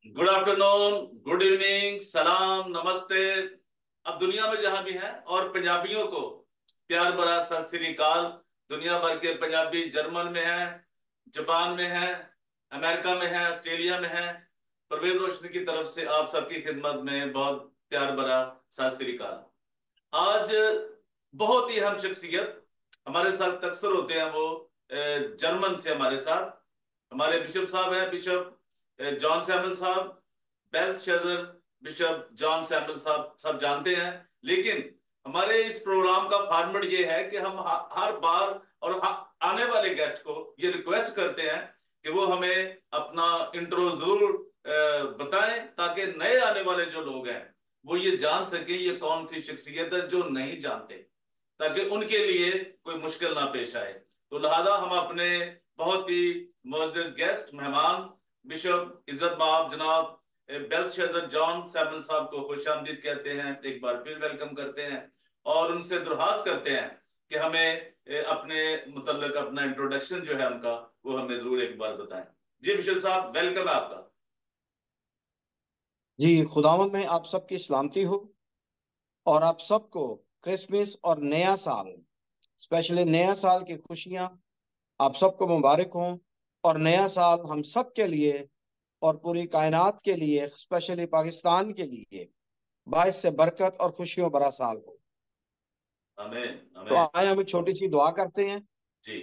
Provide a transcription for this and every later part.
Good afternoon, good evening, सलाम, नमस्ते। अब दुनिया में जहां भी हैं और पंजाबियों को प्यार भरा सत श्री अकाल। दुनिया भर के पंजाबी जर्मन में हैं, जापान में हैं, अमेरिका में हैं, ऑस्ट्रेलिया में हैं। परवेज रोशनी की तरफ से आप सबकी खिदमत में बहुत प्यार भरा सत श्री अकाल। आज बहुत ही अहम शख्सियत हमारे साथ अक्सर होते हैं। वो जर्मन से हमारे साथ हमारे बिशप साहब हैं, बिशप जॉन सैमुअल साहब, बेल्शज़र बिशप जॉन सैमुअल साहब सब जानते हैं। लेकिन हमारे इस प्रोग्राम का फॉर्मेट ये है कि हम हर बार और आने वाले गेस्ट को ये रिक्वेस्ट करते हैं कि वो हमें अपना इंट्रो जरूर बताएं, ताकि नए आने वाले जो लोग हैं वो ये जान सके ये कौन सी शख्सियत है जो नहीं जानते, ताकि उनके लिए कोई मुश्किल ना पेश आए। तो लिहाजा हम अपने बहुत ही मुअज़्ज़ज़ गेस्ट मेहमान बिशप इज्जत माब जनाब बेल्शज़र जॉन सैमुअल साहब को खुशामदीद कहते हैं, एक बार फिर वेलकम करते हैं और उनसे दुरहास करते हैं कि हमें अपने मुतल्लिक अपना इंट्रोडक्शन जो है उनका वो हमें जरूर एक बार बताएं। जी बिशप साहब, वेलकम है आपका। जी, खुदावंद में आप सबकी सलामती हो और आप सबको क्रिसमस और नया साल, स्पेशली नया साल की खुशियां आप सबको मुबारक हों। और नया साल हम सब के लिए और पूरी कायनात के लिए, स्पेशली पाकिस्तान के लिए, बाइस से बरकत और खुशियों भरा साल हो। आमीन तो आमीन। आए हम एक छोटी सी दुआ करते हैं। जी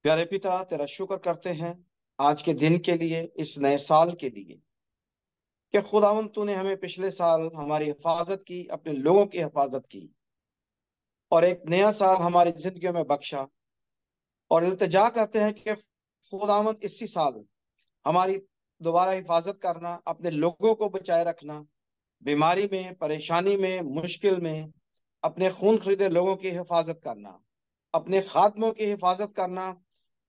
प्यारे पिता, तेरा शुक्र करते हैं आज के दिन के लिए, इस नए साल के लिए कि खुदावंद तूने हमें पिछले साल हमारी हिफाजत की, अपने लोगों की हिफाजत की और एक नया साल हमारी जिंदगियों में बख्शा। और इल्तिजा करते हैं कि खुदावंद इसी साल हमारी दोबारा हिफाजत करना, अपने लोगों को बचाए रखना, बीमारी में, परेशानी में, मुश्किल में, अपने खून खरीदे लोगों की हिफाजत करना, अपने खात्मों की हिफाजत करना,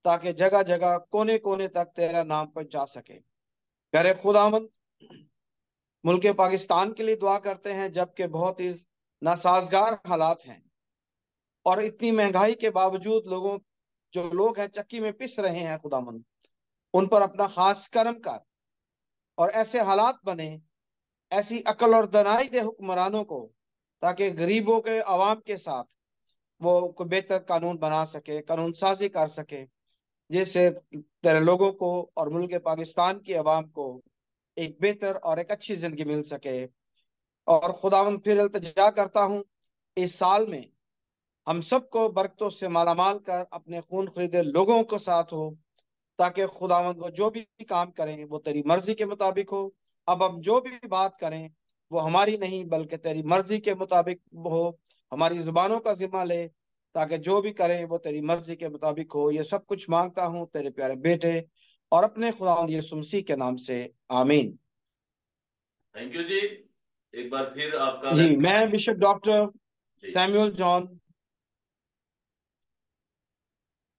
ताकि जगह जगह कोने कोने तक तेरा नाम पहुंचा सके। प्यारे खुदावंद, मुल्क पाकिस्तान के लिए दुआ करते हैं, जबकि बहुत ही नासाजगार हालात हैं और इतनी महंगाई के बावजूद जो लोग हैं चक्की में पिस रहे हैं। खुदामंद, उन पर अपना खास करम कर और ऐसे हालात बने, ऐसी अकल और दनाई दे हुक्मरानों को, ताकि गरीबों के अवाम के साथ वो कोई बेहतर कानून बना सके, कानून साजी कर सके, जिससे तेरे लोगों को और मुल्क पाकिस्तान की अवाम को एक बेहतर और एक अच्छी जिंदगी मिल सके। और खुदावंद, फिर इल्तिजा करता हूँ इस साल में हम सबको बरकतों से मालामाल कर अपने खून खरीदे लोगों के साथ हो, ताकि खुदावंद वो जो भी काम करें वो तेरी मर्जी के मुताबिक हो। अब हम जो भी बात करें वो हमारी नहीं बल्कि तेरी मर्जी के मुताबिक हो। हमारी जुबानों का जिम्मा ले, ताकि जो भी करें वो तेरी मर्जी के मुताबिक हो। ये सब कुछ मांगता हूँ तेरे प्यारे बेटे और अपने खुदावंद यीशु मसीह के नाम से, आमीन। थैंक यू जी, एक बार फिर आपका जी, वेलकम मैं है। बिशप डॉक्टर जी सैमुअल जॉन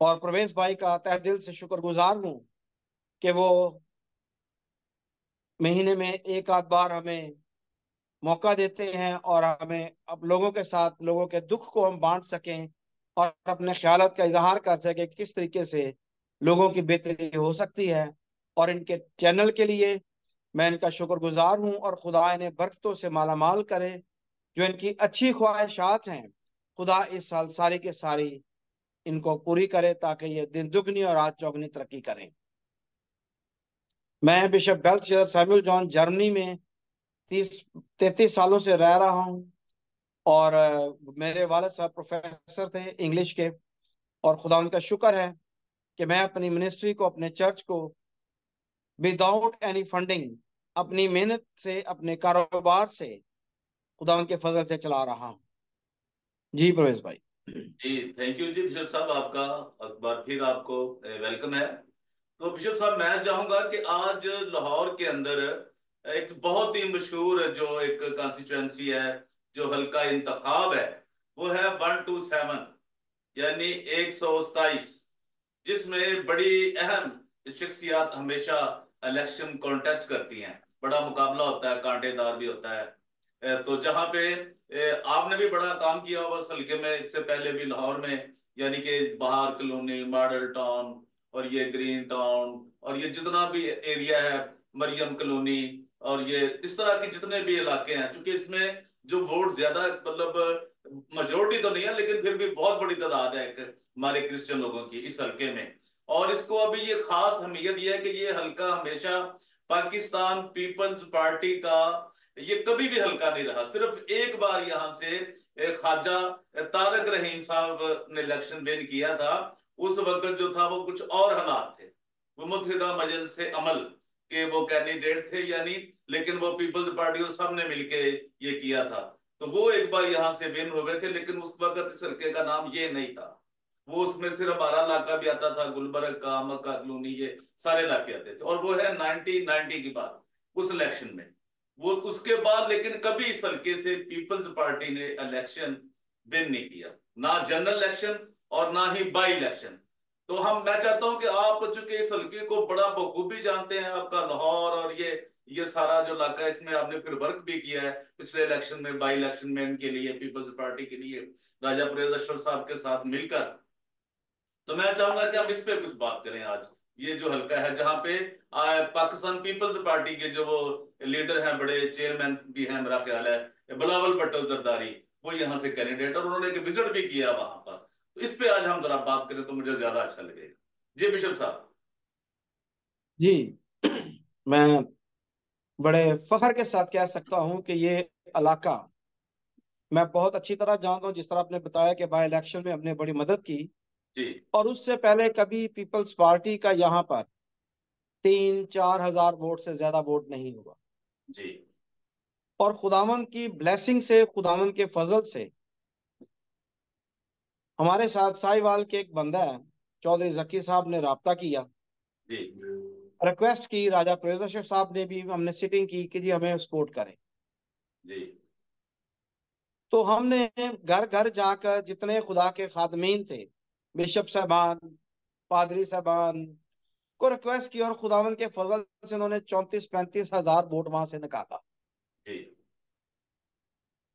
और प्रवेश भाई का तहे दिल से शुक्रगुजार हूँ कि वो महीने में एक आध बार हमें मौका देते हैं और हमें अब लोगों के साथ लोगों के दुख को हम बांट सकें और अपने ख्यालात का इजहार कर सकें किस तरीके से लोगों की बेहतरी हो सकती है। और इनके चैनल के लिए मैं इनका शुक्रगुजार हूँ और खुदा इन्हें बरकतों से माला माल करे। जो इनकी अच्छी ख्वाहिशात हैं, खुदा इस साल सारी के सारी इनको पूरी करे, ताकि ये दिन दुगनी और रात चौगनी तरक्की करें। मैं बिशप बेल्शज़र सैमुअल जॉन जर्मनी में 30-33 सालों से रह रहा हूँ। और मेरे वाले साहब प्रोफेसर थे इंग्लिश के। और खुदा उनका शुक्र है कि मैं अपनी मिनिस्ट्री को, अपने चर्च को, विदाउट एनी फंडिंग, अपनी मेहनत से, अपने कारोबार से, खुदा उनके फजल से चला रहा हूँ। जी प्रवेश भाई। जी, थैंक यू जी बिशप साहब, आपका एक बार फिर आपको वेलकम है। तो बिशप साहब, मैं चाहूंगा कि आज लाहौर के अंदर एक बहुत ही मशहूर जो एक कॉन्स्टिट्यूंसी है, जो हल्का इंतखाब है, वो है 127, यानी 127, जिसमें बड़ी अहम शख्सियात हमेशा इलेक्शन कॉन्टेस्ट करती हैं। बड़ा मुकाबला होता है, कांटेदार भी होता है। तो जहां पे आपने भी बड़ा काम किया होगा उस हल्के में, इससे पहले भी लाहौर में, यानी कि बहार कॉलोनी, मॉडल टाउन और ये ग्रीन टाउन और ये जितना भी एरिया है, मरियम कॉलोनी और ये इस तरह के जितने भी इलाके हैं, क्योंकि इसमें जो वोट ज्यादा मतलब मेजोरिटी तो नहीं है लेकिन फिर भी बहुत बड़ी तादाद है हमारे क्रिश्चियन लोगों की इस हल्के में। और इसको अभी ये खास अहमियत यह है कि ये हल्का हमेशा पाकिस्तान पीपल्स पार्टी का ये कभी भी हल्का नहीं रहा। सिर्फ एक बार यहां से ख्वाजा तारक रहीम साहब ने इलेक्शन विन किया था। उस वक्त जो था वो कुछ और हालात थे, वो मुत्तहिदा मजलिस से अमल के वो कैंडिडेट थे यानी, लेकिन वो पीपल्स पार्टी और सब ने मिलके ये किया था। तो वो एक बार यहां से विन हो गए थे, लेकिन उस वक्त इस हल्के का नाम ये नहीं था। वो उसमें सिर्फ 12 इलाका भी आता था, गुलबर्ग का, मक्का कॉलोनी, ये सारे इलाके आते थे। और वो है 1990 की बात, उस इलेक्शन में। वो उसके बाद लेकिन कभी इस हल्के से पीपल्स पार्टी ने इलेक्शन विन नहीं किया, ना जनरल इलेक्शन और ना ही बाई इलेक्शन। तो मैं चाहता हूं कि आप चूंकि इस हल्के को बड़ा बखूबी जानते हैं, आपका लाहौर और ये सारा जो इलाका है, इसमें आपने फिर वर्क भी किया है पिछले इलेक्शन में, बाई इलेक्शन में इनके लिए, पीपल्स पार्टी के लिए राजा परवेज अशरफ साहब के साथ मिलकर। तो मैं चाहूंगा कि हम इस पे कुछ बात करें आज। ये जो हल्का है जहां पे पाकिस्तान पीपल्स पार्टी के जो वो लीडर हैं, बड़े चेयरमैन भी हैं, मेरा ख्याल है बिलावल भुट्टो जरदारी, वो यहाँ से कैंडिडेट, और उन्होंने एक विजिट भी किया वहां पर। तो इस पे आज हम जरा बात करें तो मुझे ज्यादा अच्छा लगेगा। जी बिशप साहब। जी। मैं बड़े फख्र के साथ कह सकता हूं कि ये इलाका मैं बहुत अच्छी तरह जानता हूं। जिस तरह आपने बताया कि बाई इलेक्शन में हमने बड़ी मदद की, जी और उससे पहले कभी पीपल्स पार्टी का यहाँ पर 3-4 हजार वोट से ज्यादा वोट नहीं हुआ। जी और खुदावन की ब्लेसिंग से, खुदावन के फजल से हमारे साथ साहिवाल के एक बंदा है, चौधरी जकी साहब ने राब्ता किया, जी रिक्वेस्ट की। राजा परवेज अशरफ साहब ने भी, हमने सिटिंग की कि जी हमें सपोर्ट करें। जी तो हमने घर घर जाकर जितने खुदा के खादमीन थे, बिशप साहबान, पादरी साहबान को रिक्वेस्ट की, और खुदावन के फजल से उन्होंने 34-35 हजार वोट वहां से निकाला। जी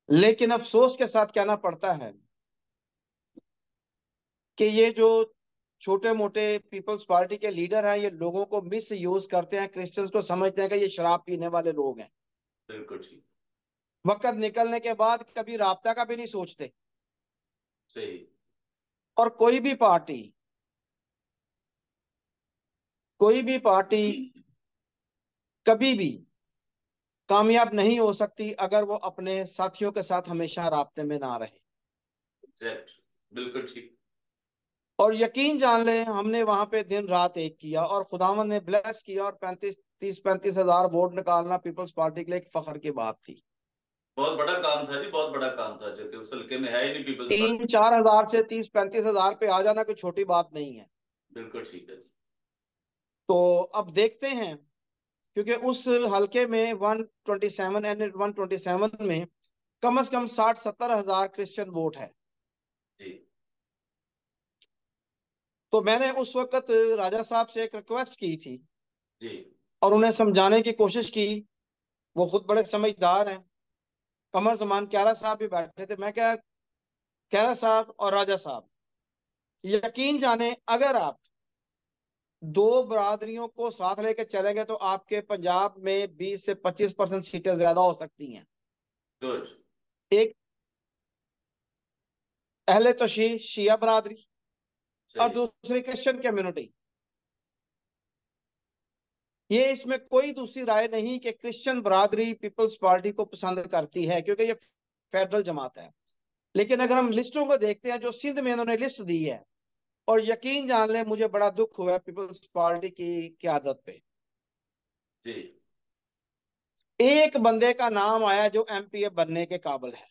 लेकिन अफसोस के साथ कहना पड़ता है कि ये जो छोटे मोटे पीपल्स पार्टी के लीडर हैं, ये लोगों को मिस यूज करते हैं, क्रिश्चियंस को समझते हैं कि ये शराब पीने वाले लोग हैं। बिल्कुल ठीक। वक्त निकलने के बाद कभी राब्ता का भी नहीं सोचते। सही। और कोई भी पार्टी कभी भी कामयाब नहीं हो सकती अगर वो अपने साथियों के साथ हमेशा राब्ते में ना रहे। एग्जैक्ट। बिल्कुल ठीक। और यकीन जान ले, हमने वहां पे दिन रात एक किया, और खुदावन ने ब्लेस किया, और 35-30-35 हजार वोट निकालना पीपल्स पार्टी के लिए एक फख्र की बात थी। बहुत बड़ा काम था जी, बहुत बड़ा काम था, जो कि उस हल्के में है ही नहीं पीपल्स पार्टी। 3-4 हजार से 30-35 हजार पे आ जाना कोई छोटी बात नहीं है। बिल्कुल ठीक है जी। तो अब देखते हैं, क्योंकि उस हल्के में 127 में कम से कम 60-70 हजार क्रिश्चियन वोट है। जी तो मैंने उस वक्त राजा साहब से एक रिक्वेस्ट की थी, जी और उन्हें समझाने की कोशिश की। वो खुद बड़े समझदार हैं। कमर जमान क्यारा साहब भी बैठे थे। मैं क्या, क्यारा साहब और राजा साहब, यकीन जाने अगर आप दो बरादरियों को साथ लेकर चलेंगे तो आपके पंजाब में 20 से 25% सीटें ज्यादा हो सकती हैं। गुड। एक अहले तशी शिया बरादरी, और सही। दूसरी क्रिश्चियन कम्युनिटी। ये इसमें कोई दूसरी राय नहीं कि क्रिश्चियन बरादरी पीपल्स पार्टी को पसंद करती है, क्योंकि ये फेडरल जमात है। लेकिन अगर हम लिस्टों को देखते हैं जो सिंध में इन्होंने लिस्ट दी है, और यकीन जान ले मुझे बड़ा दुख हुआ है पीपल्स पार्टी की क्यादत पे। जी एक बंदे का नाम आया जो एमपीए बनने के काबिल है,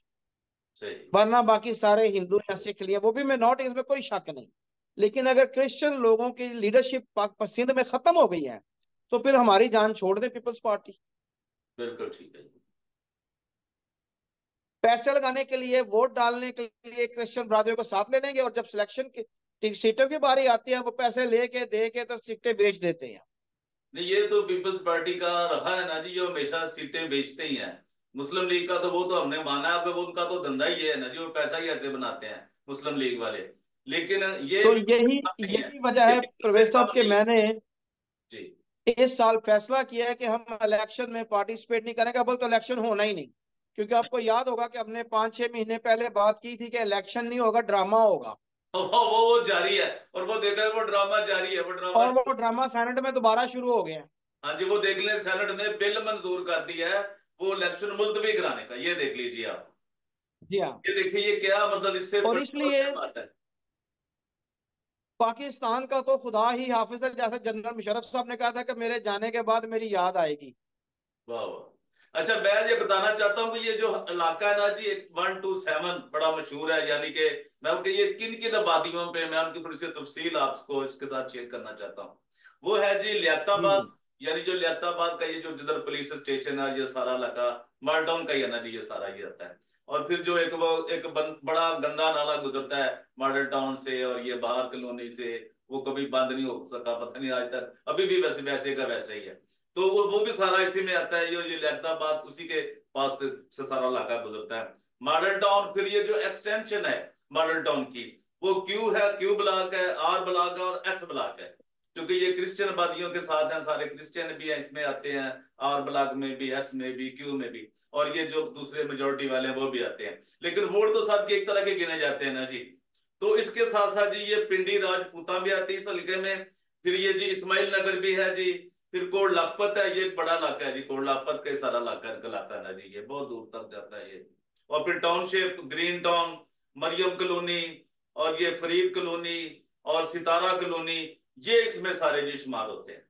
सही। वरना बाकी सारे हिंदू या सिख लिए, वो भी मैं नॉट, इसमें कोई शक नहीं। लेकिन अगर क्रिश्चियन लोगों की लीडरशिप पाक सिंध में खत्म हो गई है, तो फिर हमारी जान छोड़ दे पीपल्स पार्टी। बिल्कुल ठीक है जी। पैसे लगाने के लिए, वोट डालने के लिए क्रिश्चियन बरादरी को साथ ले लेंगे, और जब सिलेक्शन की सीटों की बारी आती है, वो पैसे लेके दे के तो सीटें बेच देते हैं। नहीं, ये तो पीपल्स पार्टी का रहा है ना जी, जो हमेशा सीटें बेचते ही हैं। मुस्लिम लीग का तो वो तो हमने माना है कि वो उनका तो धंधा ही है ना जी, वो पैसा ही ऐसे बनाते हैं मुस्लिम लीग वाले। लेकिन ये तो भी यही नहीं है, यही वजह ये है भी उससे प्रवेश साहब कम के नहीं है। मैंने जी इस साल फैसला किया है कि हम इलेक्शन में पार्टिसिपेट नहीं करेंगे। अब तो इलेक्शन होना ही नहीं, क्योंकि आपको याद होगा कि हमने 5-6 महीने पहले बात की थी कि इलेक्शन नहीं होगा, ड्रामा होगा। वो जारी है, और वो देख रहे हैं, वो ड्रामा जारी है, वो ड्रामा। और वो ड्रामा सेनेट में दोबारा शुरू हो गया है। हाँ जी, वो देख लें, सेनेट ने बिल मंजूर कर दिया है वो इलेक्शन मुलतवी कराने का, ये देख लीजिए आप। जी हाँ। ये देखिए, ये क्या मतलब, इससे और बड़ी और इसलिए क्या बात है। पाकिस्तान का तो खुदा ही हाफिज है, जैसे जनरल मुशर्रफ साहब ने कहा था कि मेरे जाने के बाद मेरी याद आएगी। वाह वाह। अच्छा, मैं ये बताना चाहता हूँ कि ये जो इलाका है ना जी, 127 बड़ा मशहूर है, यानी कि मैं उनके ये किन किन आबादियों पे, मैं उनकी थोड़ी सी तफसील आपको इसके साथ शेयर करना चाहता हूँ। वो है जी जी जी लियाताबाद, यानी जो लियाताबाद का ये जो जिधर पुलिस स्टेशन है, ये सारा इलाका मालडाउन का ही है ना जी, ये सारा ये आता है। और फिर जो एक वो एक बड़ा गंदा नाला गुजरता है मॉडल टाउन से, और ये बाहर कॉलोनी से, वो कभी बंद नहीं हो सका, पता नहीं आज तक, अभी भी वैसे वैसे का वैसे ही है। तो वो भी सारा इसी में आता है, ये लियाताबाद उसी के पास से सारा इलाका गुजरता है। मॉडल टाउन, फिर ये जो एक्सटेंशन है मॉडल टाउन की, वो क्यू है, क्यू ब्लॉक है, आर ब्लॉक है और एस ब्लॉक है। क्योंकि ये क्रिश्चियन आबादियों के साथ हैं, सारे क्रिश्चियन भी हैं इसमें आते हैं, आर ब्लॉक में भी, एस में भी, क्यू में भी। और ये जो दूसरे मेजोरिटी वाले हैं वो भी आते हैं, लेकिन वोट तो सबके एक तरह के गिने जाते हैं ना जी। तो इसके साथ साथ जी ये पिंडी राजपूता भी आती है इस हल्के में। फिर ये जी इस्माइल नगर भी है जी। फिर कोट लाखपत है, ये एक बड़ा इलाका है जी, कोट लाखपत का सारा इलाका कहलाता है ना जी, ये बहुत दूर तक जाता है ये। और फिर township, green town, Mariam colony, और ये फरीद कॉलोनी, और सितारा कॉलोनी, ये इसमें सारे जी शुमार होते हैं।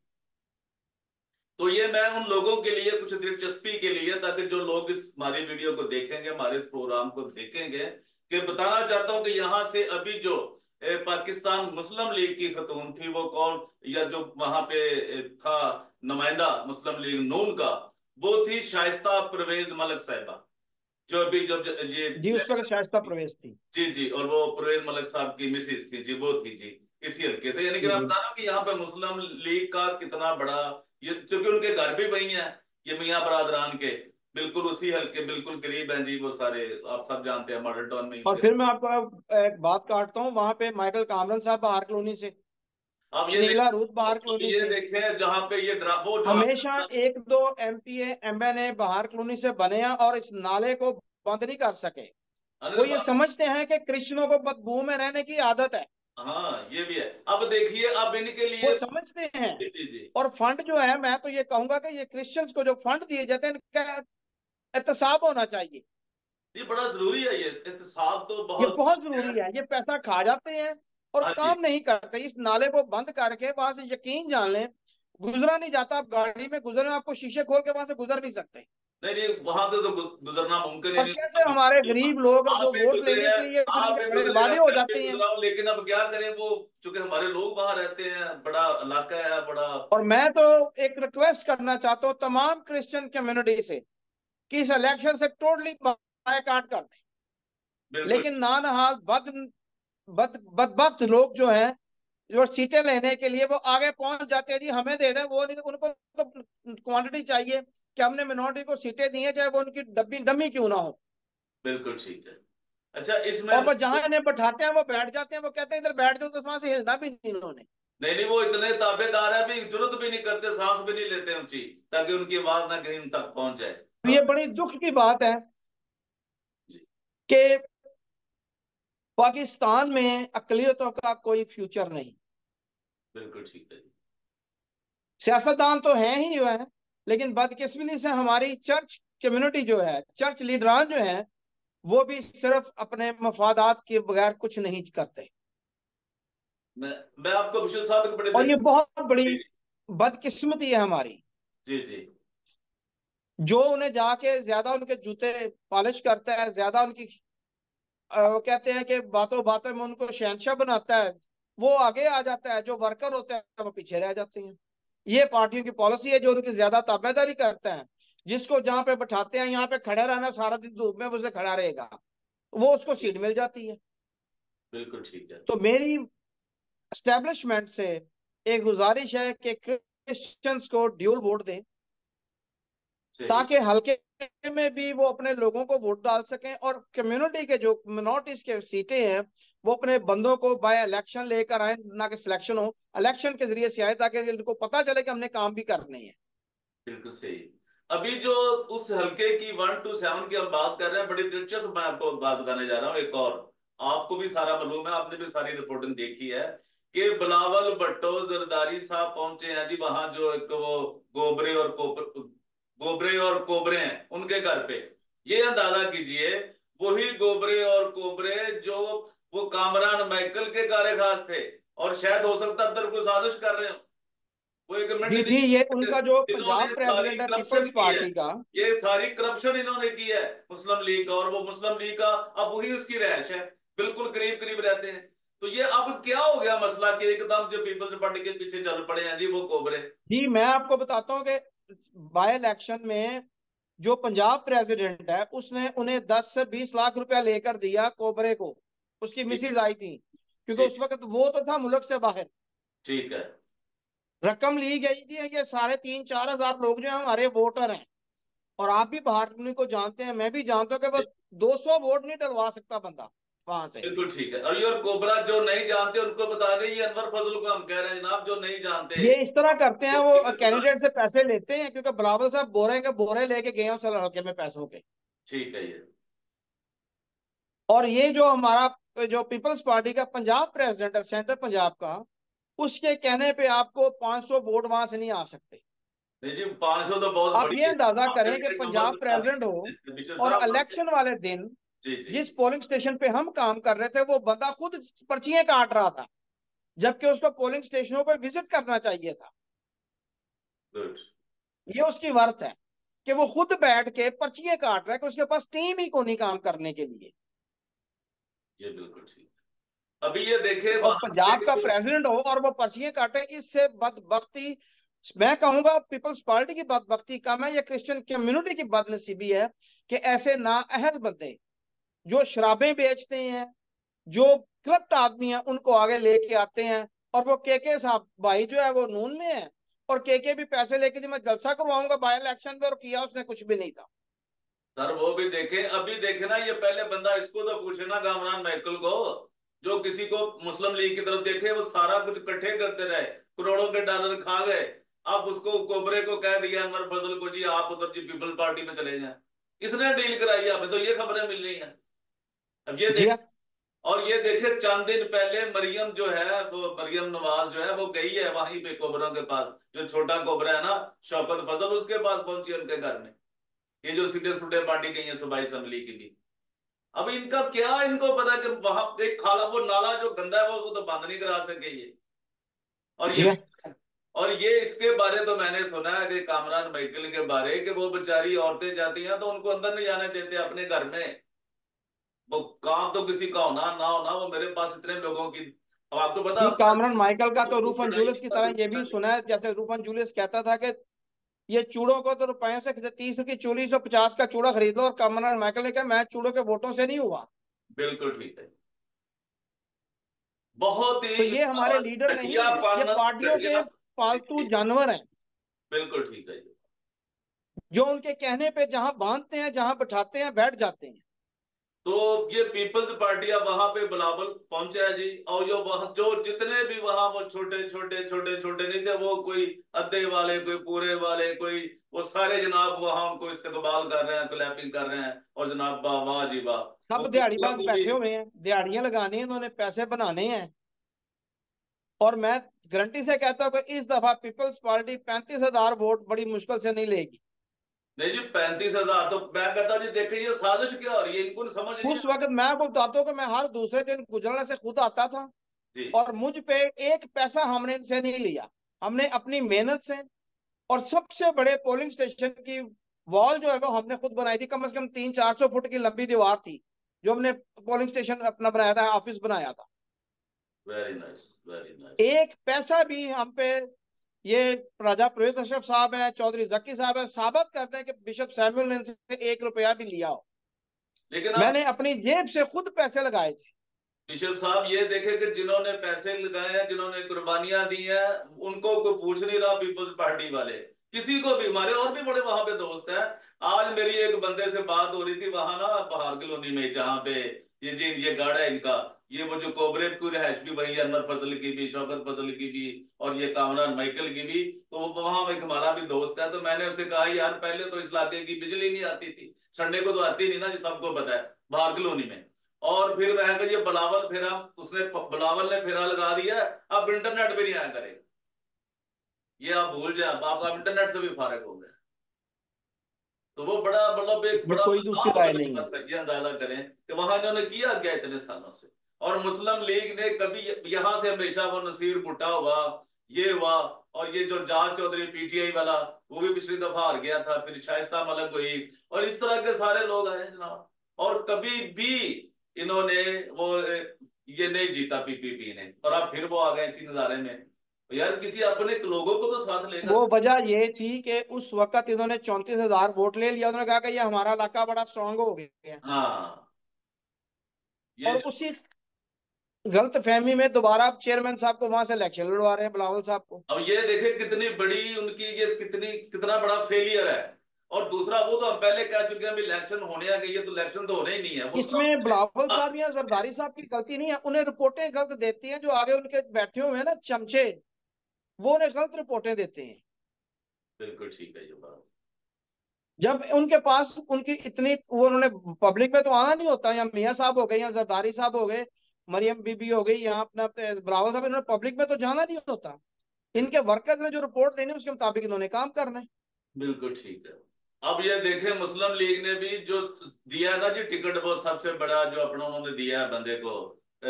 तो ये मैं उन लोगों के लिए कुछ दिलचस्पी के लिए, ताकि जो लोग इस हमारी वीडियो को देखेंगे, हमारे इस प्रोग्राम को देखेंगे, कि बताना चाहता हूं कि यहाँ से अभी जो पाकिस्तान मुस्लिम लीग की खतून थी, वो कौन, या जो वहां पे था नुमाइंदा मुस्लिम लीग नून का, वो थी शाइस्ता परवेज मलिक साहिबा, जो अभी जो ये जी, उस वक्त शाइस्ता परवेज थी। जी जी, और वो परवेज मलिक साहब की मिसिस थी जी, वो थी जी इसी हल्के से। यानी कि जी मैं जी। बता रहा हूँ कि यहाँ पे मुस्लिम लीग का कितना बड़ा, ये क्योंकि उनके घर भी वही हैं, ये मियाँ बरादरान के, बिल्कुल उसी हल्के, बिल्कुल करीब हैं जी वो सारे, आप सब जानते हैं मॉडल टाउन में ही और थे। फिर मैं आपको एक बात काटता हूँ, वहां पे माइकल कामरन साहब बाहर कॉलोनी से, अब ये शनीला देखें, रूथ बाहर कॉलोनी ये से। देखें जहां पे ये वो जो हमेशा एक दो एमपीए एमएनए बाहर कॉलोनी से बने हैं और इस नाले को बंद नहीं कर सके। वो अनिल ये समझते हैं कि क्रिश्चियनों को बदबू में रहने की आदत है। हाँ ये भी है। अब देखिए, अब इनके वो लिए समझते हैं। जी जी जी, और फंड जो है, मैं तो ये कहूंगा कि ये क्रिश्चियंस को जो फंड दिए जाते हैं, इनका एहतसाब होना चाहिए। ये बड़ा जरूरी है, ये एहतसाब तो ये बहुत बहुत जरूरी है। जरूरी है। ये पैसा खा जाते हैं और हाँ जी। काम नहीं करते। इस नाले को बंद करके वहां से, यकीन जान लें, गुजरा नहीं जाता। आप गाड़ी में गुजरे, आपको शीशे खोल के वहां से गुजर नहीं सकते। नहीं नहीं, वहां से तो गुजरना मुमकिन ही और कैसे हमारे नहीं। गरीब लोग आप जो भी वोट गुजरे लेने हैं, के लिए आप जिनके भी बड़े गुजरे हैं, वादे हो मैं भी जाते हैं। गुजरा हूं, लेकिन अब क्या करें, वो चूंकि हमारे लोग वहां रहते हैं, बड़ा इलाका है बड़ा। और मैं तो एक रिक्वेस्ट करना चाहता हूँ तमाम क्रिश्चियन कम्युनिटी से कि इस इलेक्शन से टोटली बायकॉट कर दें। बिल्कुल। लेकिन नानहाल बदबख्त लोग जो हैं, जो सीटें लेने के लिए वो आगे पहुंच जाते हैं, जी हमें दे दें, वो नहीं, उनको तो क्वांटिटी चाहिए कि हमने मिनोरिटी को सीटें दी हैं, चाहे वो उनकी डब्बी डमी क्यों ना हो। बिल्कुल ठीक है। अच्छा, इसमें और वो जहां इन्हें बैठाते हैं वो बैठ जाते हैं। वो कहते हैं इधर बैठ जाओ, तो वहां से हिलना भी नहीं इन्होंने। नहीं नहीं, वो इतने ताबेदार है, भी जरूरत भी नहीं करते, सांस भी नहीं लेते ऊंची, ताकि उनकी आवाज ना कहीं तक पहुंच जाए। तो हाँ ये बड़ी दुख की बात है जी, कि पाकिस्तान में अकलियतों का कोई फ्यूचर नहीं। बिल्कुल ठीक है जी। सियासतदान तो हैं ही जो है, लेकिन बदकिस्मती से हमारी चर्च कम्युनिटी जो है, चर्च लीडरान जो है, वो भी सिर्फ अपने मफादात के बगैर कुछ नहीं करते। मैं आपको विशुल साहब एक बड़े और दिल ये बहुत बड़ी जी बदकिस्मती है हमारी, जी जी, जो उन्हें जाके ज्यादा उनके जूते पॉलिश करता है, ज्यादा उनकी वो कहते हैं कि बातों बातों में उनको शहंशाह बनाता है, वो आगे आ जाता है। जो वर्कर होते हैं वो पीछे रह जाते हैं। ये पार्टियों की पॉलिसी है, जो उनकी ज्यादा ताबेदारी करता है। जिसको जहां पे बैठाते हैं, यहाँ पे खड़ा रहना, सारा दिन धूप में उसे खड़ा रहेगा, वो उसको सीट मिल जाती है। बिल्कुल ठीक है। तो मेरी एस्टेब्लिशमेंट से एक गुजारिश है कि क्रिश्चियंस को ड्यूल वोट दें। सही। ताकि हल्के में भी वो अपने लोगों को वोट डाल सकें, और कम्युनिटी के जो मिनोरिटीज के सीटें हैं वो अपने बंदों को बाय इलेक्शन लेकर आए, ना कि सिलेक्शन हो, इलेक्शन के जरिए से आए, ताकि इनको पता चले कि हमने काम भी करने हैं। बिल्कुल सही। अभी जो उस हल्के की 1 to 7 की हम बात कर रहे हैं, बड़ी दिलचस्प मैं आपको बात बताने जा रहा हूँ एक और। आपको भी सारा मालूम है, आपने भी सारी रिपोर्टिंग देखी है कि बिलावल भुट्टो जरदारी साहब पहुंचे हैं जी वहां, जो एक वो गोबरे और गोबरे और कोबरे हैं उनके घर पे। ये अंदाजा कीजिए, वही गोबरे और कोबरे जो वो कामरान माइकल के कारे खास थे, और शायद हो सकता है अंदर कोई साजिश कर रहे हो। वो एक जी मिनट जी, ये नहीं, उनका जो इन्होंने पंजाब सारी प्रेसिडेंट है करप्शन पीपल्स की है। पार्टी का। ये सारी करप्शन इन्होंने की है मुस्लिम लीग का, और वो मुस्लिम लीग का अब वही उसकी रैश है, बिल्कुल करीब करीब रहते हैं। तो ये अब क्या हो गया मसला कि एकदम जो पीपल्स पार्टी के पीछे चल पड़े हैं जी वो कोबरे। जी, मैं आपको बताता हूँ कि बाय इलेक्शन में जो पंजाब प्रेसिडेंट है उसने उन्हें 10 से 20 लाख रुपया लेकर दिया कोबरे को। उसकी ठीक मिसेज आई थी, क्योंकि ठीक उस वक्त वो तो था मुल्क से बाहर। ठीक है। रकम ली गई थी, ये साढ़े 3-4 हजार लोग जो है हमारे वोटर हैं। और आप भी भाटनी को जानते हैं, मैं भी जानता हूँ कि वो 200 वोट नहीं डलवा सकता बंदा वहां से। बिल्कुल ठीक है। और ये और कोबरा जो नहीं जानते उनको बता दें, ये अनवर फजल को हम कह रहे हैं जनाब, जो नहीं जानते ये इस तरह करते हैं, तो वो इन्हें बता दें। कैंडिडेट से पैसे लेते हैं, क्योंकि बिलावल साहब बोरे के बोरे लेके गए हैं उस हल्के में पैसों के। ठीक है ये। और ये जो हमारा जो पीपल्स पार्टी का पंजाब प्रेसिडेंट है सेंटर पंजाब का, उसके कहने पे आपको 500 वोट वहां से नहीं आ सकते। नहीं जी, 500 तो बहुत आप बड़ी ये है। अंदाजा आप करें कि डेफिनेट नंबर पंजाब बता प्रेसिडेंट हो, दीजिए बिशप और साहब। इलेक्शन वाले दिन जी जी। जिस पोलिंग स्टेशन पे हम काम कर रहे थे वो बंदा खुद पर्चियां काट रहा था, जबकि उसको पोलिंग स्टेशनों पर विजिट करना चाहिए था। गुड। ये उसकी वर्थ है कि वो खुद बैठ के पर्चियां काट रहा है, कि उसके पास टीम ही को नहीं काम करने के लिए। ये बिल्कुल ठीक। अभी ये देखे और वहां पे पंजाब का जो। प्रेसिडेंट हो और वो पर्चियां काटे, इससे बदबख्ती, मैं कहूंगा पीपल्स पार्टी की बदबख्ती कम है, ये क्रिश्चियन कम्युनिटी की बदनसीबी है कि ऐसे नाअहल बंदे जो शराबें बेचते हैं, जो करप्ट आदमी है, उनको आगे लेके आते हैं। और वो के साहब भाई जो है वो नून में है, और के भी पैसे लेके जो मैं जलसा करवाऊंगा बाय इलेक्शन में, और किया उसने कुछ भी नहीं था। सर वो भी देखे, अभी देखे ना, ये पहले बंदा इसको तो पूछे ना, कामरान माइकल को, जो किसी को मुस्लिम लीग की तरफ देखे वो सारा कुछ इकट्ठे करते रहे, करोड़ों के डॉलर खा गए। अब उसको कोबरे को कह दिया अनवर फजल को, जी आप उधर जी पीपल पार्टी में चले जाएं। इसने डील कराई है, हमें तो ये खबरें मिल रही हैं। अब ये जी देख। हाँ। और ये देखे चंद दिन पहले मरियम जो है, वो मरियम नवाज जो है वो गई है वहीं पे कोबरों के पास, जो छोटा कोबरा है ना, शौकत फजल, उसके पास पहुंची है उनके घर में। ये जो सीधे सुडे पार्टी गई है सूबाई असेंबली की भी। अब इनका क्या, इनको पता है कि वहां एक खाला वो नाला जो गंदा है वो तो बंद नहीं करा सके ये। और जी ये हाँ। और ये इसके बारे तो मैंने सुना है कि कामरान माइकल के बारे, कि वो बेचारी औरतें जाती हैं तो उनको अंदर नहीं जाने देते अपने घर में। वो काम तो किसी का होना ना होना, वो मेरे पास इतने लोगों की। अब आपको पता जी, अपना कामरान माइकल का तो रूफन पढ़ाई जूलियस की तरह ये भी सुना है, जैसे रूफन जूलियस कहता था कि ये चूड़ों को तो रुपयों से 30 की चूड़ी 150 का चूड़ा खरीद लो, और कामरान माइकल ने कहा मैं चूड़ों के वोटों से नहीं हुआ। बिल्कुल ठीक है। बहुत तो ही ये हमारे लीडर नहीं घटिया है, ये पालना, पार्टियों के घटिया। जी पालतू जी, जानवर हैं, बिल्कुल ठीक है। जो उनके कहने पे जहां बांधते हैं, जहां बिठाते हैं, बैठ जाते हैं। तो ये पीपल्स पार्टी अब वहां पे बिलावल पहुंचा है जी, और जो वहां जो जितने भी वहां वो छोटे छोटे छोटे छोटे नहीं थे, वो कोई अद्धे वाले, कोई पूरे वाले, कोई वो सारे जनाब वहां उनको इस्तकबाल कर रहे हैं, क्लैपिंग कर रहे हैं, और जनाब वाह वाह जी वाह। सब वो दिहाड़ीबाज को भी। बैठे हुए हैं, दिहाड़ियां लगानी है, उन्होंने पैसे बनाने हैं। और मैं गारंटी से कहता हूं कि इस दफा पीपल्स पार्टी 35 हजार वोट बड़ी मुश्किल से नहीं लेगी। नहीं जी, 35,000 तो मैं कहता हूं जी, देखिए ये साजिश क्या हो रही है, इनको समझ नहीं उस आ। वक्त मैं आपको बताता हूँ कि मैं हर दूसरे दिन गुजराना से खुद आता था, जी। और मुझ पे एक पैसा हमने इनसे नहीं लिया। हमने अपनी मेहनत से, और सबसे बड़े पोलिंग स्टेशन की वॉल जो है वो हमने खुद बनाई थी, कम से कम 300-400 फुट की लंबी दीवार थी, जो हमने पोलिंग स्टेशन अपना बनाया था, ऑफिस बनाया था। Very nice, very nice. एक पैसा भी हम पे, ये राजा प्रवेश अशरफ साहब है, चौधरी जक्की साहब है, साबित करते हैं कि बिशप सैमुअल ने इनसे 1 रुपया भी लिया हो। लेकिन आप मैंने अपनी जेब से खुद पैसे लगाए थे। बिशप साहब ये देखे कि जिन्होंने पैसे लगाए हैं, जिन्होंने कुर्बानियां दी हैं, उनको कोई पूछ नहीं रहा पीपल्स पार्टी वाले। किसी को भी, हमारे और भी बड़े वहां पे दोस्त हैं। आज मेरी एक बंदे से बात हो रही थी वहां ना पहाड़ कॉलोनी में, जहाँ पे ये गढ़ है इनका, ये वो जो कोबरे की रिहाइश भी वही है, अनवर फजल की भी, शौकत फजल की भी, और ये कामरान माइकल की भी। तो वो वहां एक हमारा भी दोस्त है, तो मैंने उससे कहा यार पहले तो इस इलाके की बिजली नहीं आती थी, संडे को तो आती नहीं ना जी, सबको पता है बाहर कॉलोनी में। और फिर वह ये बिलावल फिरा, उसने बिलावल ने फिरा लगा दिया, अब इंटरनेट भी नहीं आया करेगा। ये आप भूल जाए, अब आप इंटरनेट से भी फारिग हो गए। तो वो बड़ा मतलब एक इसमें बड़ा कोई दूसरी बदनाम राय नहीं है। गनीमत है, ये अंदाजा करें कि वहां इन्होंने किया क्या इतने सालों से। और मुस्लिम लीग ने कभी यहां से हमेशा वो नसीर भुट्टा हुआ, ये हुआ, और ये जो जाज चौधरी पीटीआई वाला, वो भी पिछली दफा हार गया था, फिर शाइस्ता मलिक हुई, और इस तरह के सारे लोग आए जनाब, और कभी भी इन्होंने वो ये नहीं जीता पीपीपी ने, और अब फिर वो आ गए इसी नजारे में। यार किसी अपने लोगों को तो साथ लेकर। वो वजह ये थी कि उस वक्त इन्होंने 34,000 वोट ले लिया, उन्होंने कहा कि ये हमारा इलाका बड़ा स्ट्रांग हो गया है। हाँ, ये और जो, उसी गलत फहमी में दोबारा आप चेयरमैन साहब को वहां से इलेक्शन लड़वा रहे हैं, बिलावल साहब को। अब ये देखे कितनी बड़ी उनकी ये कितना बड़ा फेलियर है। और दूसरा, वो तो हम पहले कह चुके हैं इलेक्शन होने आ गई है, तो इलेक्शन तो होने ही नहीं है वो इसमें बिलावल हाँ, साहब या जरदारी साहब की गलती नहीं है, उन्हें रिपोर्टें गलत देती हैं, जो आगे उनके बैठे हुए हैं ना चमचे, वो उन्हें गलत रिपोर्टें देते हैं। बिल्कुल ठीक है ये बात। जब उनके पास उनकी इतनी वो, उन्होंने पब्लिक में तो आना नहीं होता, या मियाँ साहब हो गए या जरदारी साहब हो गए, मरियम बीबी हो गई, यहाँ अपना बिलावल साहब, इन्होंने पब्लिक में तो जाना नहीं होता। बिल्कुल इनके वर्कर्स ने जो रिपोर्ट देनी है उसके मुताबिक इन्होंने काम करना है। बिल्कुल ठीक है। अब ये देखें, मुस्लिम लीग ने भी जो दिया है ना जी टिकट, वो सबसे बड़ा जो अपना उन्होंने दिया है बंदे को,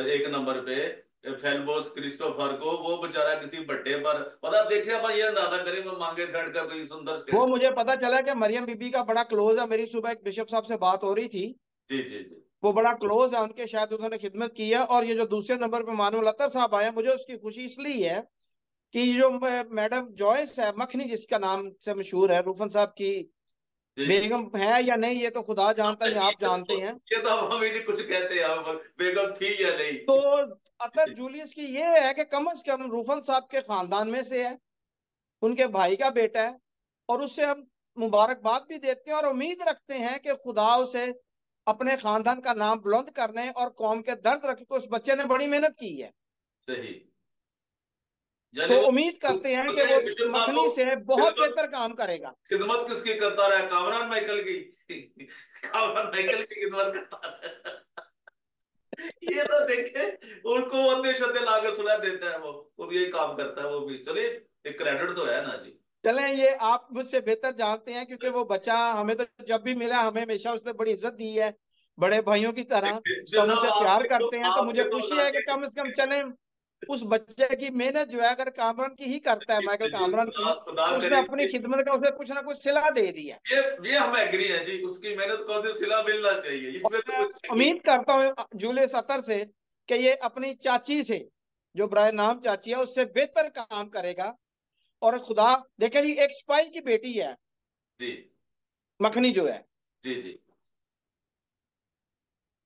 एक नंबर पे, फेलबोस क्रिस्टोफर को, वो बेचारा किसी भट्टे पर, मतलब देखिए अब ये अंदाजा करें वो मांगे छड़ का कोई सुंदर वो स्टेट। मुझे पता चला कि मरियम बीबी का बड़ा क्लोज है, मेरी सुबह एक बिशप साहब से बात हो रही थी, जी जी जी। वो बड़ा क्लोज है उनके, शायद उन्होंने खिदमत की है। और ये जो दूसरे नंबर पे मानूल अतर साहब आए, मुझे उसकी खुशी इसलिए है कि जो मैडम जॉयस है मखनी, जिसका नाम से मशहूर है, रूफन साहब की जी जी। बेगम है या नहीं ये तो खुदा जानता है, या आप जानते हैं। ये तो हम ही नहीं कुछ कहते हैं, बेगम थी या तो नहीं। अतर जूलियस की ये है कि कम से कम रूफन साहब के खानदान में से है, उनके भाई का बेटा है, और उससे हम मुबारकबाद भी देते हैं और उम्मीद रखते हैं कि खुदा उसे अपने खानदान का नाम बुलंद करने और कौम के दर्द रखे, उस बच्चे ने बड़ी मेहनत की है। सही। यानी तो वो उम्मीद करते हैं कि बोलते वो हैं बिशप साहब मखनी को, से बहुत खिदमत बेहतर काम करेगा। खिदमत किसकी करता रहा, कामरान माइकल की। कामरान माइकल की खिदमत करता रहा। ये तो देखे, उनको वंदे शंदे लाकर सुना देता है वो भी यही काम करता है वो भी, चलिए एक क्रेडिट तो है ना जी। चलें, ये आप मुझसे बेहतर जानते हैं, क्योंकि वो बच्चा हमें तो जब भी मिला हमें हमेशा उसने बड़ी इज्जत दी है, बड़े भाइयों की तरह। तो बिशप हम उससे साहब प्यार आपके तो करते हैं, तो मुझे आपके तो खुशी है कि नाते, कम से कम चलें, उस बच्चे की मेहनत जो है, अगर कामरान की ही करता है, माइकल जी कामरान खुदा की, खुदा तो उसने करे अपनी खिदमत का उसे कुछ ना कुछ सिला दे दिया। ये हम एग्री है जी, उसकी मेहनत को से सिला मिलना चाहिए, और इसमें तो मैं कुछ है ही उम्मीद करता हूँ जूलियस अतर से कि ये अपनी चाची से, जो बराए नाम चाची है, उससे बेहतर काम करेगा। और खुदा देखे जी, एक सिपाही की बेटी है जी मखनी जो है, जी जी।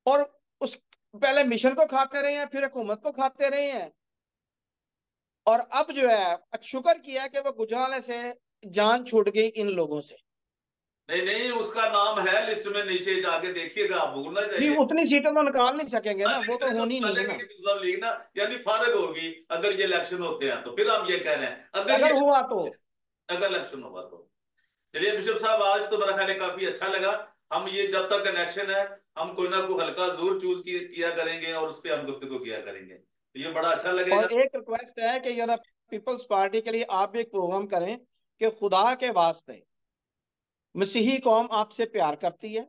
और उस पहले मिशन को खाते रहे हैं, फिर हुकूमत को खाते रहे हैं, और अब जो है शुक्र किया कि वो गुजराले से जान छूट गई इन लोगों से। नहीं नहीं, उसका नाम है लिस्ट में, नीचे जाके देखिएगा, आप भूलना जी, चाहिए। उतनी सीटें तो निकाल नहीं सकेंगे हाँ, ना, वो तो नहीं तो होनी नहीं है चलेगी ना। नहीं मुस्लिम लीग ना, यानी फारिग होगी अगर ये इलेक्शन होते हैं, तो फिर हम ये कह रहे हैं अगर अगर ये, हुआ तो। अगर इलेक्शन होगा तो। चलिए बिशप साहब, आज तो मेरा ख्याल है काफी अच्छा लगा। हम ये जब तक इलेक्शन है, हम कोई ना कोई हल्का जरूर चूज किया करेंगे, और उस पर हम गुफ्तगू किया करेंगे, तो ये बड़ा अच्छा लगेगा। और एक रिक्वेस्ट है कि यार पीपल्स पार्टी के लिए आप भी एक प्रोग्राम करें कि खुदा के वास्ते मसीही कौम आपसे प्यार करती है,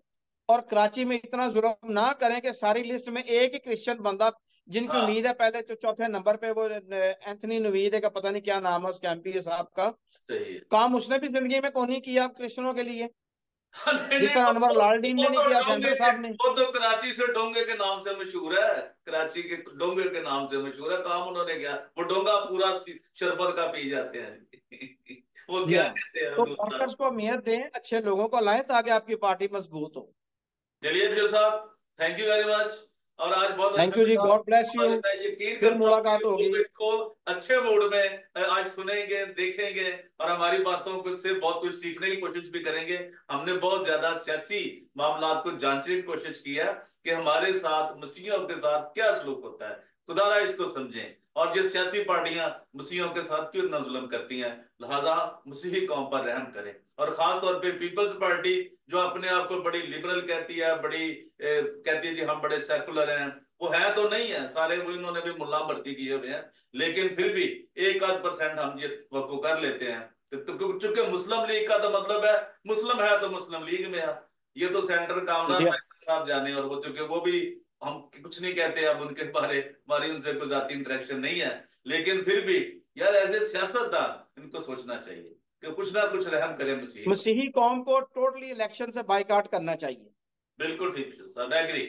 और कराची में इतना जुल्म ना करें कि सारी लिस्ट में एक ही क्रिश्चियन बंदा, जिनकी हाँ उम्मीद है पहले तो चौथे नंबर पे वो एंथनी नवीद है, का पता नहीं क्या नाम है उसके, एमपी साहब का सही है। काम उसने भी जिंदगी में कौन नहीं किया क्रिश्चियनों के लिए, नहीं जिस नहीं, तरह अनवर लालडीन ने वो नहीं तो किया डोंगे सेंटर के, साहब ने। वो तो कराची से डोंगे के नाम से मशहूर है, कराची के डोंगे के नाम से मशहूर है, काम उन्होंने किया, वो डोंगा पूरा शरबत का पी जाते हैं। वो क्या या कहते हैं तो दूसरा। वर्कर्स को अहमियत दें, अच्छे लोगों को लाएं ताकि आपकी पार्टी मजबूत हो। चलिए बिजू साहब, थैंक यू वेरी मच। और आज बहुत अच्छा थैंक यू जी, लगा। God bless you. और मैं यकीन फिर करता हूँ कि मुलाकात लोग होगी। इसको अच्छे मूड में आज सुनेंगे, देखेंगे, और हमारी बातों को से बहुत कुछ सीखने की कोशिश भी करेंगे। हमने बहुत ज्यादा सियासी मामलात को जांचने की कोशिश की है कि हमारे साथ मसीहियों के साथ क्या सलूक होता है। खुदारा इसको समझें। और जो सियासी पार्टियां मसीहियों के साथ क्यों इतना जुल्म करती हैं, लिहाजा मसीही कौम पर रहम करें। और खास तौर पे पीपल्स पार्टी जो अपने आप को बड़ी लिबरल कहती है, बड़ी कहती है जी हम बड़े सेकुलर हैं, वो है तो नहीं है, सारे वो इन्होंने भी मुल्ला भर्ती किए हुए हैं, लेकिन फिर भी एक आध परसेंट हम ये वक्फ कर लेते हैं। तो चूंकि मुस्लिम लीग का तो मतलब है मुस्लिम है तो मुस्लिम लीग में है, ये तो सेंटर कामरान जी साहब जाने। और वो चूंकि वो भी हम कुछ नहीं कहते अब उनके बारे, हमारी उनसे कोई जाती इंटरेक्शन नहीं है, लेकिन फिर भी यार एज ए सियासतदान इनको सोचना चाहिए कि कुछ ना कुछ रहम करें मसीह पर। मसीही कौम को टोटली इलेक्शन से बाइकआउट करना चाहिए। बिल्कुल ठीक है साहब, agree.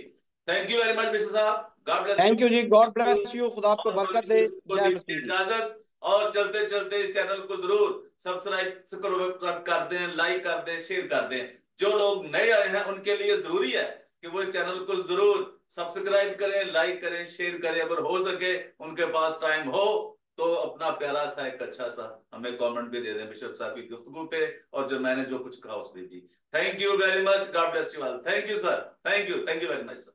Thank you very much mister साहब, God bless you. Thank you जी, गॉड ब्लेस यू, खुदा आपको और बरकत दे। को जय दीजिए मसीह की। इजाजत। और चलते चलते इस चैनल को जरूर सब्सक्राइब कर दें, लाइक कर दें, शेयर कर दें। जो लोग नए आए हैं उनके लिए जरूरी है कि वो इस चैनल को जरूर सब्सक्राइब करें, लाइक करें, शेयर करें। अगर हो सके, उनके पास टाइम हो, तो अपना प्यारा सा एक अच्छा सा हमें कमेंट भी दे दें बिशप साहब की गुफ्तगू पे, और जो मैंने जो कुछ कहा उस पर भी। Thank you very much, God bless you all. Thank you sir, thank you very much sir.